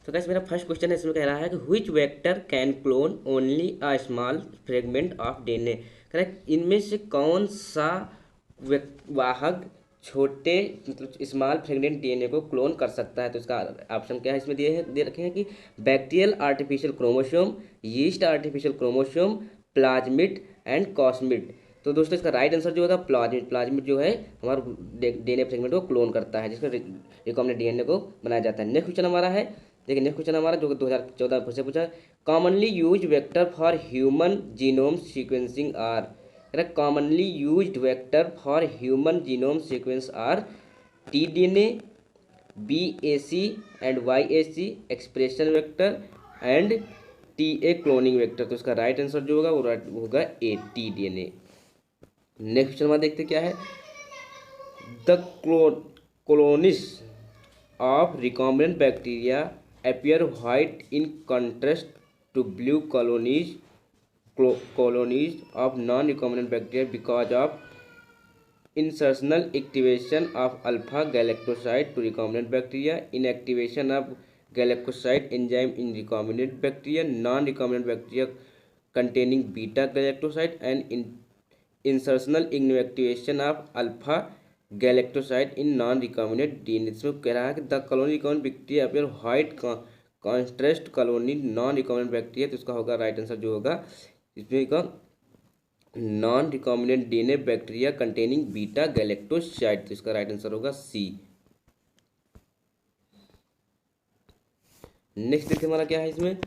तो गाइस मेरा first question है, इसमें कह रहा है कि which vector can clone only a small fragment of DNA. Correct, इनमें से कौन सा वाहक छोटे मतलब स्मॉल फ्रेगमेंट डीएनए को क्लोन कर सकता है। तो इसका ऑप्शन क्या है, इसमें दे रखे हैं कि bacterial artificial chromosome, yeast artificial chromosome, plasmid and cosmid. तो दोस्तों इसका राइट आंसर जो होगा प्लाज्मिड। प्लाज्मिड जो है हमारा डीएनए फ्रेगमेंट को क्लोन करता है, जिसका रिकॉम्बिनेंट डीएनए को बनाया जाता है। नेक्स्ट क्वेश्चन हमारा है, देखिए नेक्स्ट क्वेश्चन हमारा जो 2014 से पूछा, commonly use vector for human genome sequencing are. Correct, commonly used vector for human genome sequence are T D N A, B A C and Y A C, expression vector and T A cloning vector. तो इसका right answer जो होगा वो होगा A T D N A. Next question हमारा देखते क्या है, the colonies of recombinant bacteria appear white in contrast to blue colonies of non-recombinant bacteria because of insertional activation of alpha galactoside to recombinant bacteria, inactivation of galactoside enzyme in recombinant bacteria, non-recombinant bacteria containing beta galactoside, and insertional inactivation of alpha galactoside in non recombinant DNA. इसमें कह रहा है कि the colony recombinant bacteria appear white contrast colony non recombinant bacteria. तो इसका होगा right answer जो होगा इसमें का non recombinant DNA bacteria containing beta galactoside. तो इसका राइट आंसर होगा सी। नेक्स्ट देखिए हमारा क्या है, इसमें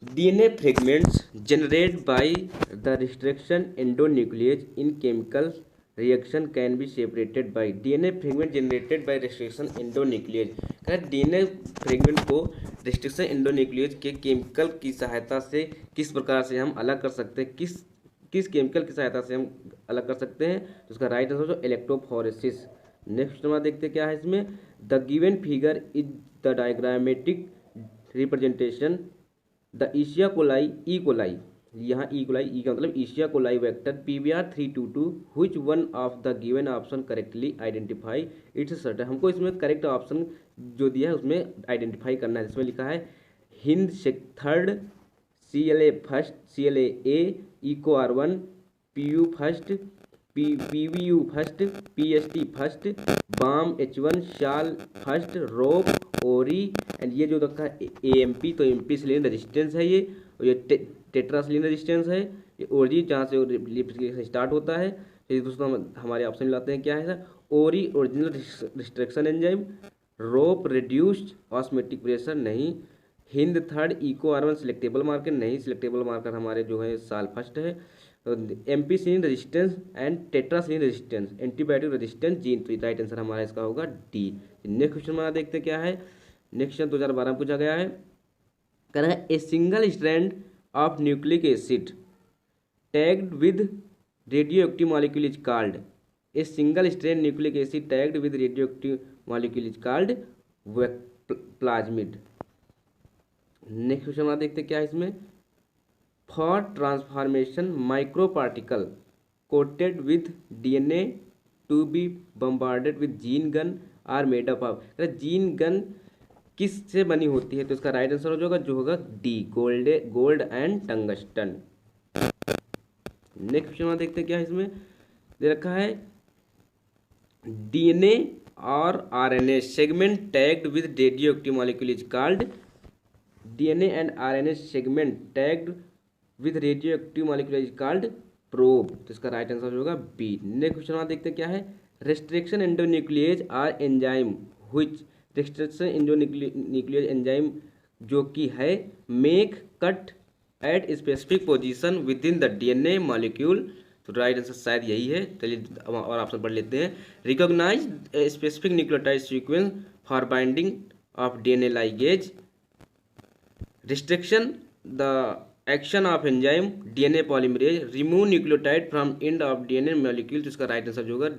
DNA fragments generate by the restriction endonuclease in chemical reaction can be separated by. DNA fragment generated by restriction endonuclease. Correct, DNA fragment को restriction endonuclease के केमिकल की सहायता से किस प्रकार से हम अलग कर सकते हैं, किस केमिकल की सहायता से हम अलग कर सकते हैं। तो उसका राइट आंसर जो इलेक्ट्रोफोरेसिस। नेक्स्ट हमारा देखते क्या है, इसमें the given figure is the diagrammatic representation the ईशिया कोलाई ई कोलाई। यहाँ ई कोलाई ई का मतलब ईशिया coli vector PBR322 which one of the given option correctly identify its certain. हमको इसमें करेक्ट ऑप्शन जो दिया है उसमें आइडेंटिफाई करना है। जिसमें लिखा है Hind third, CLA first, CLA A, Eco R1, PU first, PVU first, PST first, Bam H1, Sal first, rop ori and ये जो रखा है AMP। तो MP सिलिंडर रेजिस्टेंस है ये, और ये टेट्रा सिलिंडर रेजिस्टेंस है। ये ओरी जहाँ से स्टार्ट होता है। तो दोस्तों हम हमारे ऑप्शन लाते हैं क्या है sir, ori original restriction enzyme, rop reduced osmotic pressure नहीं, Hind third, Eco R1 selectable marker नहीं, सिलेक्टेबल मार्कर हमारे जो है साल फर्स्ट है, MP cylinder resistance and tetra cylinder resistance, antibiotic resistance gene. तो राइट आंसर हमारा इसका होगा डी। नेक्स्ट क्वेश्चन हमारा देखते क्या है, नेक्स्ट क्वेश्चन 2012 में पूछा गया है, कह रहा है a single strand of nucleic acid tagged with radio active molecule is called. A single strand nucleic acid tagged with radio active molecule is called plasmid. Next question हमारा देखते क्या है, इसमें for transformation micro particle coated with DNA to be bombarded with gene gun are made up of. Gene gun किस से बनी होती है। तो इसका राइट आंसर जो होगा D, gold and tungsten. Next question देखते हैं क्या है, इसमें दे रखा है डीएनए और RNA segment tagged with radio active molecule is called. DNA and RNA segment tagged with radio active molecule is called probe. तो इसका राइट आंसर होगा बी। नेक्स्ट क्वेश्चन देखते हैं क्या है, restriction endonuclease are enzyme which, restriction endonuclease enzyme जो कि है make cut at specific position within the DNA molecule. तो राइट आंसर शायद यही है। चलिए और ऑप्शन पढ़ लेते हैं, recognise specific nucleotide sequence for binding of DNA ligase, restriction the action of enzyme DNA polymerase, remove nucleotide from end of DNA molecule. तो इसका राइट आंसर जो होगा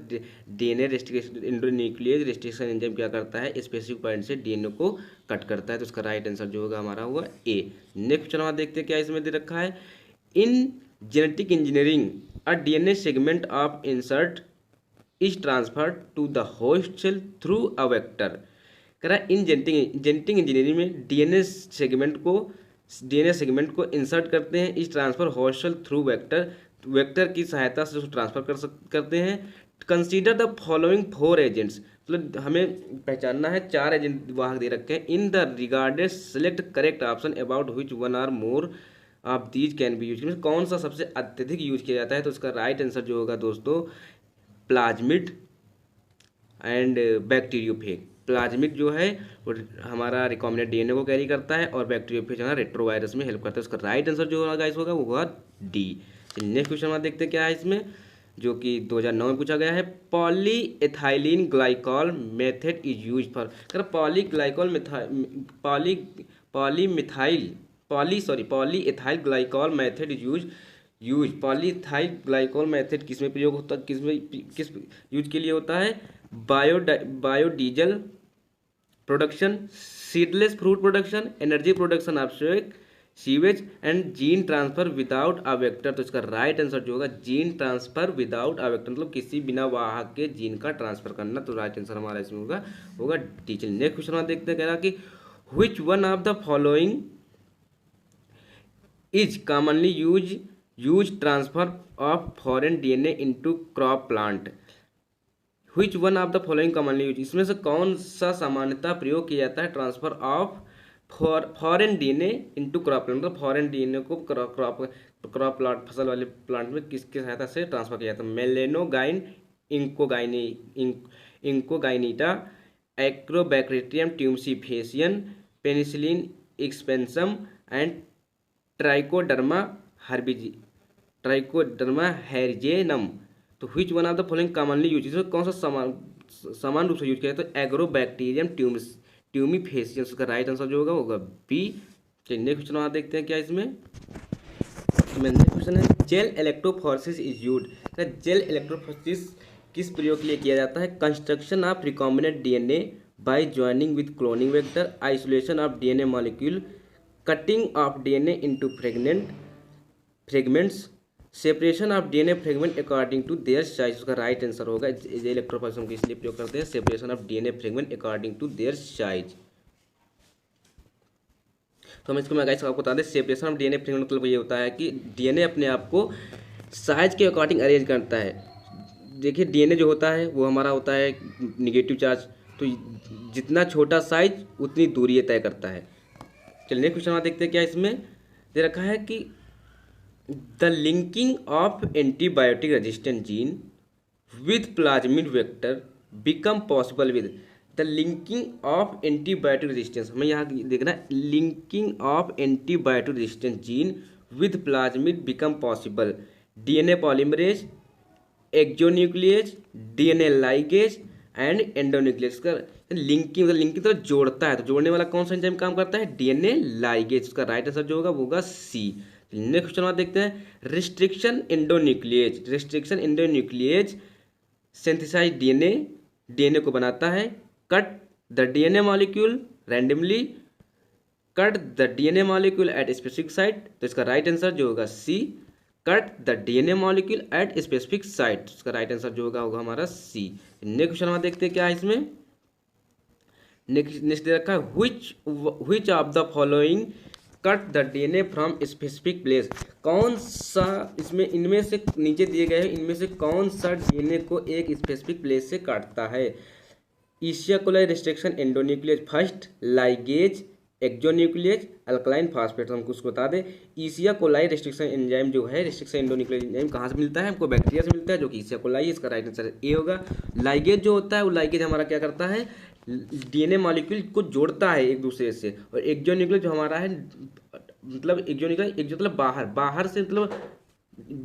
DNA restriction endonuclease restriction enzyme क्या करता है, स्पेसिफिक पॉइंट से DNA को cut करता है। तो इसका राइट आंसर जो होगा हमारा हुआ ए। नेक्स्ट क्वेश्चन हम देखते हैं क्या इसमें दे रखा है, in genetic engineering a DNA segment of insert is transferred to the host cell through a vector. कह रहा है इन जेनेटिक इंजीनियरिंग में डीएनए सेगमेंट को इंसर्ट करते हैं इस ट्रांसफर हॉस्टल थ्रू वेक्टर की सहायता से उसको ट्रांसफर करते हैं। कंसीडर द फॉलोइंग 4 एजेंट्स, मतलब हमें पहचानना है 4 एजेंट वाहक दे रखे हैं। In the regarded select correct option about which one or more of these can be use, कौन सा सबसे अत्यधिक यूज किया जाता है। तो इसका राइट आंसर जो होगा दोस्तों प्लाज्मिड एंड बैक्टीरियोफेज। प्लाज्मिड जो है वो हमारा रिकॉम्बिनेंट डीएनए को कैरी करता है और बैक्टीरियोफेज जो है रेट्रोवायरस में हेल्प करता है। उसका राइट आंसर जो होगा गाइस होगा वो होगा डी। नेक्स्ट क्वेश्चन हम देखते हैं क्या है इसमें, जो कि 2009 में पूछा गया है। Polyethylene glycol method is use for, polyethyl glycol method is polyethyl glycol method किसमें प्रयोग होता है, किस यूज के लिए होता है। Biodiesel production, seedless fruit production, energy production of sewage and gene transfer without a vector. तो इसका राइट आंसर जो होगा gene transfer without a vector, मतलब किसी बिना वाहक के जीन का ट्रांसफर करना। तो राइट आंसर हमारा इसमें होगा डी। चलिए नेक्स्ट क्वेश्चन हम देखते हैं, कह रहा कि which one of the following is commonly use transfer of foreign DNA into crop plant. Which one of the following commonly use, इसमें से कौन सा सामान्यतः प्रयोग किया जाता है transfer of foreign DNA into crop plant, मतलब फॉरेन डीएनए को क्रॉप प्लांट फसल वाले प्लांट में किसकी सहायता से ट्रांसफर किया जाता है। मेलेनोगाइन इंकोगाइनिटा, एक्रोबैक्टीरियम ट्यूम्सिफेसियन, पेनिसिलिन एक्सपेंसम एंड ट्राइकोडर्मा हेरिजेनम। तो which one of the following commonly use, इसमें कौन सा समान रूप से यूज किया जाता है। तो एग्रोबैक्टीरियम ट्यूमिफेसियंस का राइट आंसर जो होगा बी। चलिए नेक्स्ट क्वेश्चन आप देखते हैं क्या इसमें नेक्स्ट क्वेश्चन है gel electrophoresis is used. Gel electrophoresis किस प्रयोग के लिए किया जाता है। Construction of recombinant DNA by joining with cloning vector, isolation of DNA molecule, cutting of DNA into fragments, separation of DNA fragment according to their size. उसका right answer होगा electrophoresis हम इसलिए प्रयोग करते हैं separation of DNA fragment according to their size. तो हम इसको मैं गाइस आपको बता दें सेपरेशन ऑफ डीएनए फ्रेगमेंट मतलब ये होता है कि डीएनए अपने आप को साइज के अकॉर्डिंग अरेंज करता है। देखिए डीएनए जो होता है वो हमारा होता है निगेटिव चार्ज, तो जितना छोटा साइज उतनी दूरी तय करता है। चलिए नेक्स्ट क्वेश्चन देखते हैं क्या इसमें दे रखा है कि the linking of antibiotic resistant gene with plasmid vector become possible with the linking of antibiotic resistance. हमें यहाँ देखना है linking of antibiotic resistant gene with plasmid become possible, DNA polymerase, exonuclease, DNA ligase and endonuclease. का linking तो जोड़ता है, तो जोड़ने वाला कौन सा एंजाइम काम करता है डीएनए लाइगेज। उसका राइट आंसर जो होगा वो होगा सी। नेक्स्ट क्वेश्चन आप देखते हैं रिस्ट्रिक्शन एंडोन्यूक्लियेज सिंथेसाइज डीएनए को बनाता है, cut the DNA molecule randomly, cut the DNA molecule at specific site. तो इसका राइट आंसर जो होगा C, cut the DNA molecule at specific site. इसका राइट आंसर जो होगा हमारा सी। नेक्स्ट क्वेश्चन हम देखते हैं क्या है इसमें नेक्स्ट दे रखा है which of the following cut the DNA from specific place. कौन सा इसमें इनमें से नीचे दिए गए हैं इनमें से कौन सा डीएनए को एक स्पेसिफिक प्लेस से काटता है। ईशिया coli restriction endonuclease first, ligase, exonuclease, alkaline phosphate. हमको उसको बता दें ईशिया कोलाई रिस्ट्रिक्शन एंजाइम जो है रिस्ट्रिक्शन एंडोन्यूक्लियेज एंजाइम कहाँ से मिलता है, हमको बैक्टीरिया से मिलता है जो कि ईशिया कोलाई है। इसका राइट आंसर ए होगा। लाइगेज जो होता है वो लाइगेज हमारा क्या करता है डीएनए मॉलिक्यूल को जोड़ता है एक दूसरे से, और एक्सोन्यूक्लियेज जो हमारा है मतलब एक्सोन्यूक्लियेज मतलब बाहर से मतलब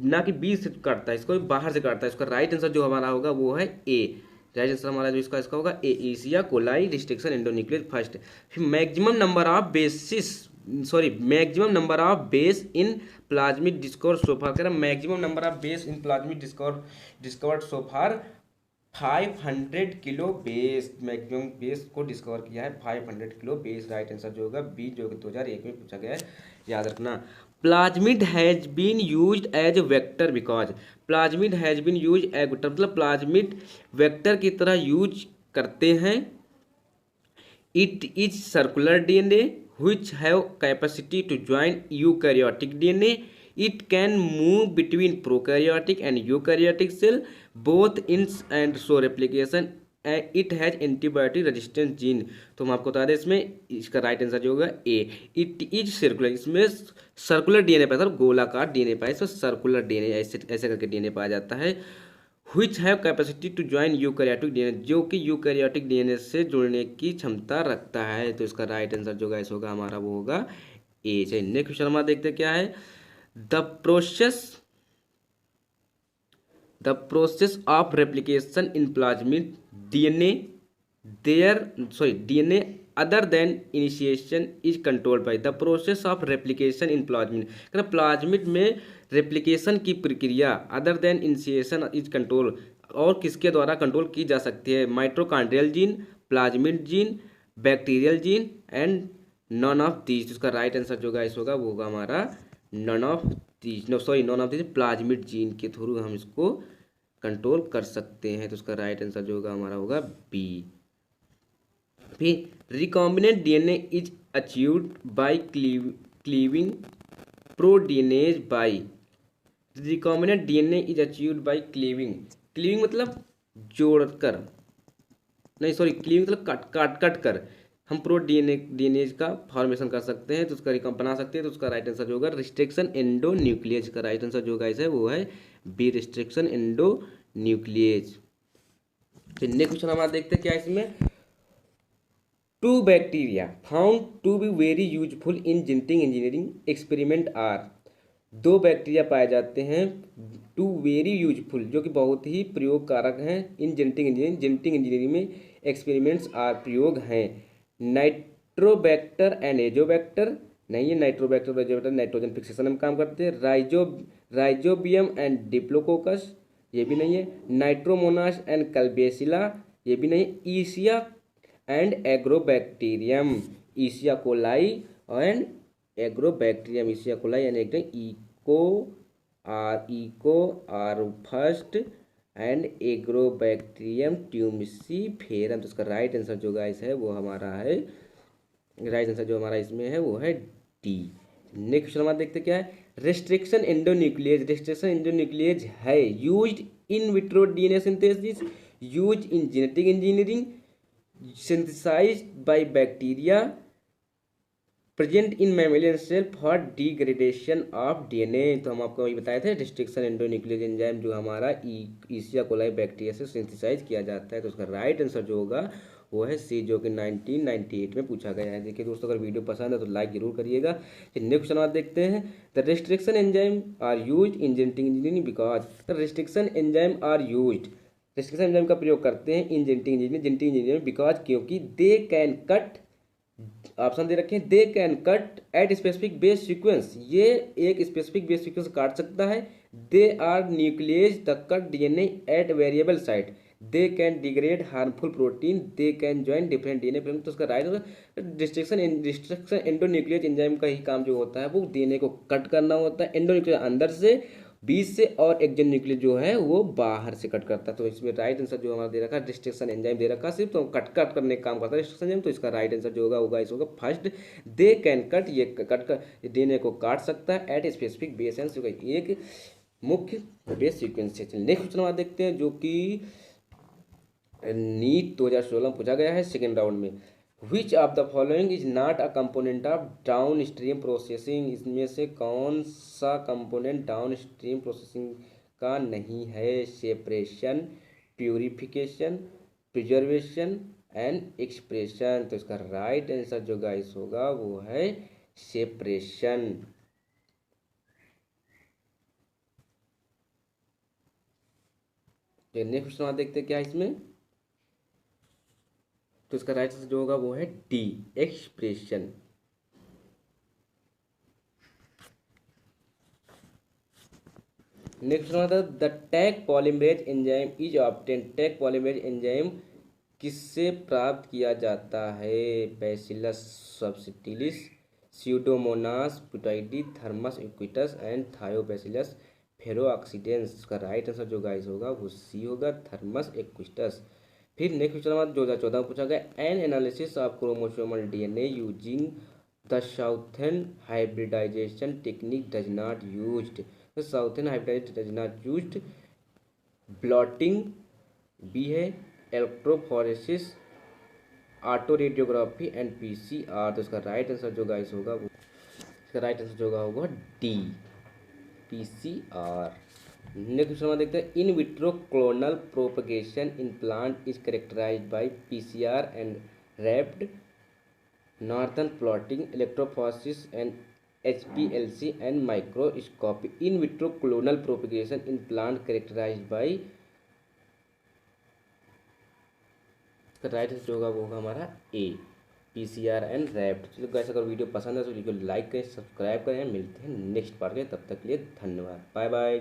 ना कि बीच से काटता है, इसको बाहर से काटता है। इसका राइट आंसर जो हमारा होगा वो है ए। राइट आंसर हमारा जो इसका होगा ए, ईशिया कोलाई रिस्ट्रिक्शन एंडोन्यूक्लियेज फर्स्ट। फिर maximum number of base in plasmid discovered so far, कह रहा maximum number of base in plasmid discovered so far 500 kilo base, maximum base को डिस्कवर किया है 500 किलो बेस। राइट आंसर जो होगा B, जो कि 2001 में पूछा गया है, याद रखना। Plasmid has been used as vector because, plasmid has been use as vector मतलब प्लाज्मिड वेक्टर की तरह यूज करते हैं It is circular DNA which have capacity to join eukaryotic DNA. It can move between prokaryotic and eukaryotic cell both in and show replication. It has antibiotic resistant gene. तो हम आपको बता दें इसमें इसका राइट आंसर जो होगा A. It is circular. इसमें सर्कुलर डीएनए पाया था, गोलाकार डीएनए पाया, इसमें सर्कुलर डीएनए ऐसे ऐसे करके डीएनए पाया जाता है. which have capacity to join eukaryotic DNA, जो कि यूकैरियोटिक डीएनए से जुड़ने की क्षमता रखता है. तो इसका राइट आंसर जो गाइस होगा हमारा वो होगा ए. चलिए नेक्स्ट क्वेश्चन हमारा देखते हैं क्या है. The process of replication in plasmid DNA DNA other than initiation is controlled by. The process of replication in plasmid, plasmid में रेप्लिकेशन की प्रक्रिया other than initiation is control, और किसके द्वारा कंट्रोल की जा सकती है. Mitochondrial gene, plasmid gene, bacterial gene and none of these. इसका राइट आंसर जो गाइस होगा वो होगा हमारा none of these. None of these plasmid gene के थ्रू हम इसको कंट्रोल कर सकते हैं. तो उसका राइट आंसर जो होगा हमारा होगा बी. फिर recombinant DNA is achieved by cleaving proteinase by. Recombinant DNA is achieved by cleaving. Cleaving मतलब जोड़कर, नहीं सॉरी, क्लीविंग मतलब कट कर हम डीएनएज का फॉर्मेशन कर सकते हैं. तो उसका बना सकते हैं. तो उसका राइट आंसर जो होगा रिस्ट्रिक्शन एंडोन्यूक्लियेज. का राइट आंसर जो गाइस है वो है बी, रिस्ट्रिक्शन एंडोन्यूक्लियेज. फिर नेक्स्ट क्वेश्चन हमारा देखते हैं क्या है इसमें. Two bacteria found to be very useful in genetic engineering experiment are. दो बैक्टीरिया पाए जाते हैं टू वेरी यूजफुल, जो कि बहुत ही प्रयोगकारक हैं in genetic engineering. Genetic engineering में एक्सपेरिमेंट्स आर प्रयोग हैं. नाइट्रोबैक्टर एंड एजोबैक्टर नहीं है. नाइट्रोबैक्टर और एजोबैक्टर नाइट्रोजन फिक्सेशन में काम करते हैं. राइजोबियम एंड डिप्लोकोकस ये भी नहीं है. नाइट्रोमोनास एंड कल्बेसिला ये भी नहीं. ईसिया and agrobacterium, ईसिया coli and agrobacterium, ईसिया coli and eco are first and agrobacterium ट्यूमिसीफेरम. तो इसका राइट आंसर जो गाइस है वो हमारा है, राइट आंसर जो हमारा इसमें है वो है डी. नेक्स्ट क्वेश्चन हमारा देखते क्या है. Restriction endonuclease. रेस्ट्रिक्शन एंडोन्यूक्लियेज है used in vitro DNA synthesis, used in genetic engineering, synthesized by bacteria, present in mammalian cell for degradation of DNA. तो हम आपको वही बताए थे रिस्ट्रिक्शन एंडोन्यूक्लियेज एंजाइम जो हमारा ईसिया कोलाई बैक्टीरिया से सिंथेसाइज किया जाता है. तो उसका राइट आंसर जो होगा वो है सी, जो कि 1998 में पूछा गया है. देखिए दोस्तों, अगर वीडियो पसंद है तो लाइक जरूर करिएगा. फिर नेक्स्ट क्वेश्चन आप देखते हैं. The restriction enzyme are used in genetic engineering because. The restriction enzyme are used, restriction enzyme का प्रयोग करते हैं इन जेनेटिक इंजीनियरिंग बिकॉज, क्योंकि दे कैन कट, ऑप्शन दे रखे हैं, they can cut at specific base sequence. ये एक स्पेसिफिक बेस सीक्वेंस काट सकता है. They are nuclease the cut DNA at variable site. They can degrade harmful protein. They can join different DNA fragment. तो उसका राइट होगा restriction endonuclease enzyme का ही काम जो होता है वो डीएनए को कट करना होता है. एंडोन्यूक्लियेज अंदर से, बीच से, और एक्सोन्यूक्लियस जो है वो बाहर से कट करता है. तो इसमें राइट आंसर जो हमारा दे रखा है रिस्ट्रिक्शन एंजाइम दे रखा है सिर्फ, तो कट करने का काम करता है रिस्ट्रिक्शन एंजाइम. तो इसका राइट आंसर जो होगा इस होगा फर्स्ट. दे कैन कट, ये कट कर डीएनए को काट सकता है एट स्पेसिफिक बेस एंड एक मुख्य बेस सीक्वेंस से. नेक्स्ट क्वेश्चन हमारा देखते हैं जो कि नीट 2016 में पूछा गया है सेकेंड राउंड में. Which of the following is not a component of down stream processing. इसमें से कौन सा कंपोनेंट डाउन स्ट्रीम प्रोसेसिंग का नहीं है. Separation, purification, preservation and expression. तो इसका राइट आंसर जो गाइस होगा वो है सेपरेशन. नेक्स्ट क्वेश्चन आप देखते हैं क्या है इसमें. तो इसका राइट आंसर जो होगा वो है डी, एक्सप्रेशन. नेक्स्ट आता है the taq polymerase enzyme is obtain. Taq polymerase enzyme किससे प्राप्त किया जाता है. Bacillus subtilis, pseudomonas putida, thermus aquaticus and thiobacillus ferrooxidans. का राइट आंसर जो गाइस होगा वो सी होगा, थर्मस इक्विटस. फिर नेक्स्ट क्वेश्चन हमारा 2014 में पूछा गया, an analysis of chromosomal DNA using the Southern hybridization technique does not used. The Southern hybridization does not used. Blotting B है, electrophoresis, auto radiography and PCR. तो इसका right answer जो guys होगा वो, इसका राइट आंसर जो होगा D, PCR. Next question में देखते हैं, in vitro clonal propagation in plant is characterized by PCR and RAPD northern blotting electrophoresis and HPLC and microscopy. In vitro clonal propagation in plant characterized by, right answer जो होगा वो होगा हमारा A, PCR and RAPD. चलो guys, अगर video पसंद है तो वीडियो लाइक करें, सब्सक्राइब करें। मिलते हैं नेक्स्ट पार्ट के, तब तक के लिए धन्यवाद, बाय बाय।